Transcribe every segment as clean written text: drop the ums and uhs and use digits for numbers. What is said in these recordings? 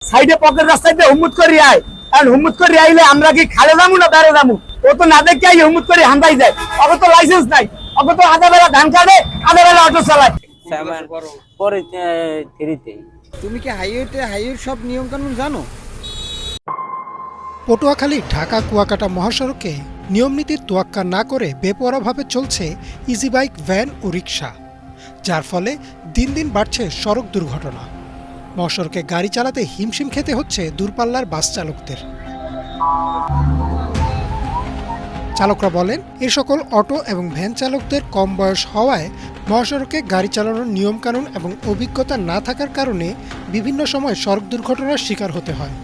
সাইডে পকেট রাস্তাতে হুম্মুত করে আয়, কারণ হুম্মুত করে আইলে আমরা কি খালে যাবো না বেড়ে যাবো? ও তো না দেখে আই হুম্মুত করে হান্দাই যায়। ওকে তো লাইসেন্স নাই, ওকে তো আধা বেলা ধান কাটে, আধা বেলা অটো চালায়। পরে থ্রিতে। তুমি কি হাইওয়ের সব নিয়ম কানুন জানো? পটুয়াখালী ঢাকা কুয়াকাটা মহাসড়কে নিয়মনীতির তোয়াক্কা না করে বেপরোয়াভাবে চলছে ইজি বাইক, ভ্যান ও রিকশা, যার ফলে দিন দিন বাড়ছে সড়ক দুর্ঘটনা। মহাসড়কে গাড়ি চালাতে হিমশিম খেতে হচ্ছে দূরপাল্লার বাস চালকদের। চালকরা বলেন, এ সকল অটো এবং ভ্যান চালকদের কম বয়স হওয়ায় মহাসড়কে গাড়ি চালানোর নিয়মকানুন এবং অভিজ্ঞতা না থাকার কারণে বিভিন্ন সময় সড়ক দুর্ঘটনার শিকার হতে হয়।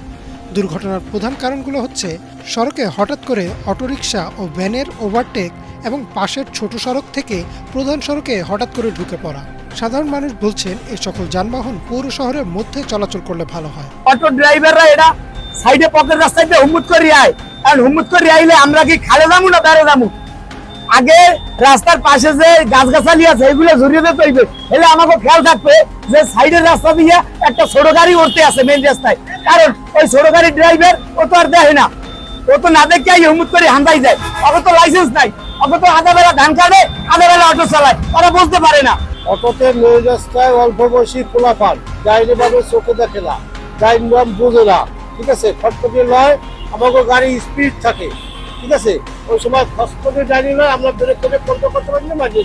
দুর্ঘটনার প্রধান কারণগুলো হচ্ছে সড়কে হঠাৎ করে অটোরিকশা ও ভ্যানের ওভারটেক এবং পাশের ছোট সড়ক থেকে প্রধান সড়কে হঠাৎ করে ঢুকে পড়া। সাধারণ মানুষ বলছেন, এই সকল যানবাহন পৌর শহরের মধ্যে চলাচল করলে ভালো হয়। অটো ড্রাইভাররা এরা সাইডে পকেট রাস্তাতে হুম্মুত করে আয়, কারণ হুম্মুত করে আইলে আমরা কি খালে যাবো না বেড়ে যাবো? আগে রাস্তার পাশে যে গাছগাছালি আছে এগুলো ঝরিয়ে দিতে হইবে, এলে আমাকে খেয়াল থাকবে যে সাইডের রাস্তা দিয়ে একটা ছোট গাড়ি উঠতে আছে মেন রাস্তায়, কারণ ওই ছোট গাড়ির ড্রাইভার ও তো আর দেখে না, ও তো না দেখে আই হুম্মুত করে হান্দাই যায়। ওকে তো লাইসেন্স নাই, ওকে তো আধা বেলা ধান কাটে, আধা বেলা অটো চালায়, ওরা বুঝতে পারে না। অটোতে মেন রাস্তায় অল্প বয়সী পোলাপান ডাইনি ভাবে চোখে দেখে না, ডাইনি নাম বুঝে না, ঠিক আছে, খটখটি নয়, আমাকে গাড়ি স্পিড থাকে, ঠিক আছে, ওই সময় খটখটি ডাইনি নয়, আমরা ব্রেক করে কন্ট্রোল করতে পারি না, মাঝে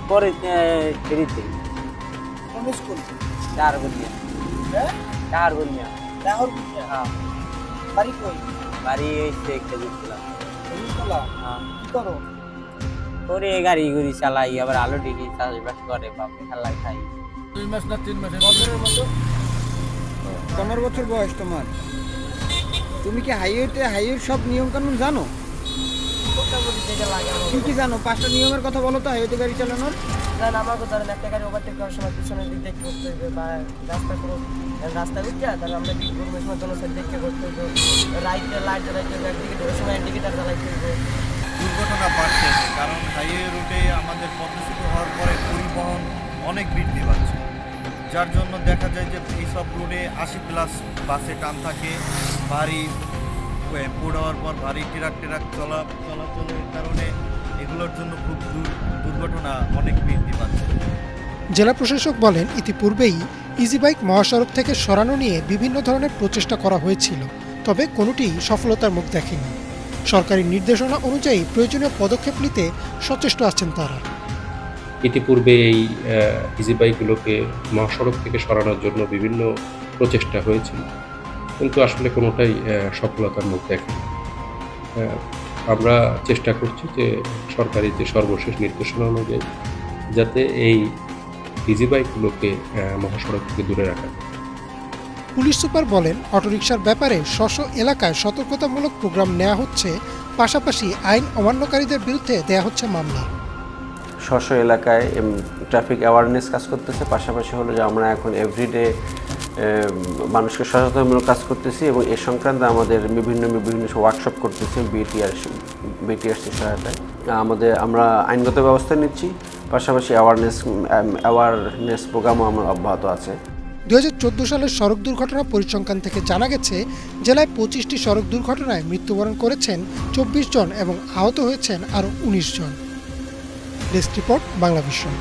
পরে থ্রিতে। কোন স্কুল? চার বলিয়া। হ্যাঁ, চার বলিয়া। লাহোর। হ্যাঁ, বাড়ি কই? বাড়ি হইছে একটা দিছিলাম। রুলতলা। হ্যাঁ, কি করো? পরে গাড়ি গুড়ি চালাই, আবার আলু টিকি চাষবাস করে, বাপে খালাই খাই। 2 মাস না 3 মাসের বছরের মতো। 15 বছর বয়স তোমার। তুমি কি হাইওয়ের সব নিয়ম কানুন জানো? কি কি জানো? 5টা নিয়মের কথা বলো তো হাইওয়েতে গাড়ি চালানোর। আমাকে ধরেন একটা গাড়ি ওভারটেক করার সময় পিছনের দিক দেখতে করতে হবে, বা রাস্তায় উঠে তাহলে আমরা কি করবো সময় কোনো সাইড দেখতে করতে হবে, রাইটে লাইট জ্বালাইতে হবে, ইন্ডিকেটার সময় ইন্ডিকেটার জ্বালাইতে হবে। দুর্ঘটনা বাড়ছে, কারণ হাইওয়ে রুটে আমাদের পথচ্যুত হওয়ার পরে পরিবহন অনেক বৃদ্ধি পাচ্ছে, যার জন্য দেখা যায় যে এইসব রুটে 80+ বাসে টান থাকে, ভারী পুড হওয়ার পর ভারী ট্রাক চলাচলের কারণে এগুলোর জন্য খুব দুর্ঘটনা অনেক বৃদ্ধি পাচ্ছে। জেলা প্রশাসক বলেন, ইতিপূর্বেই ইজি বাইক মহাসড়ক থেকে সরানো নিয়ে বিভিন্ন ধরনের প্রচেষ্টা করা হয়েছিল, তবে কোনোটি সফলতার মুখ দেখেনি। সরকারি নির্দেশনা অনুযায়ী প্রয়োজনীয় পদক্ষেপ নিতে সচেষ্ট আছেন তারা। ইতিপূর্বে এই ইজি বাইকগুলোকে মহাসড়ক থেকে সরানোর জন্য বিভিন্ন প্রচেষ্টা হয়েছিল, কিন্তু আসলে কোনোটাই সফলতার মুখ দেখেনি। আমরা চেষ্টা করছি যে সরকারি যে সর্বশেষ নির্দেশনা অনুযায়ী যাতে এই ইজি বাইকগুলোকে মহাসড়ক থেকে দূরে রাখা যায়। পুলিশ সুপার বলেন, অটোরিকশার ব্যাপারে স্ব এলাকায় সতর্কতামূলক প্রোগ্রাম নেওয়া হচ্ছে, পাশাপাশি আইন অমান্যকারীদের বিরুদ্ধে দেয়া হচ্ছে মামলা। স্ব এলাকায় ট্রাফিক অ্যাওয়ারনেস কাজ করতেছে, পাশাপাশি হলো যে আমরা এখন এভরিডে মানুষকে সচেতনমূলক কাজ করতেছি, এবং এ সংক্রান্তে আমাদের বিভিন্ন ওয়ার্কশপ করতেছি বিটিআরসি সহায়তায়। আমরা আইনগত ব্যবস্থা নিচ্ছি, পাশাপাশি অ্যাওয়ারনেস প্রোগ্রামও আমার অব্যাহত আছে। 2014 সালের সড়ক দুর্ঘটনা পরিসংখ্যান থেকে জানা গেছে, জেলায় 25টি সড়ক দুর্ঘটনায় মৃত্যুবরণ করেছেন 24 জন এবং আহত হয়েছেন আরও 19 জন। Desk report, Bangla vision.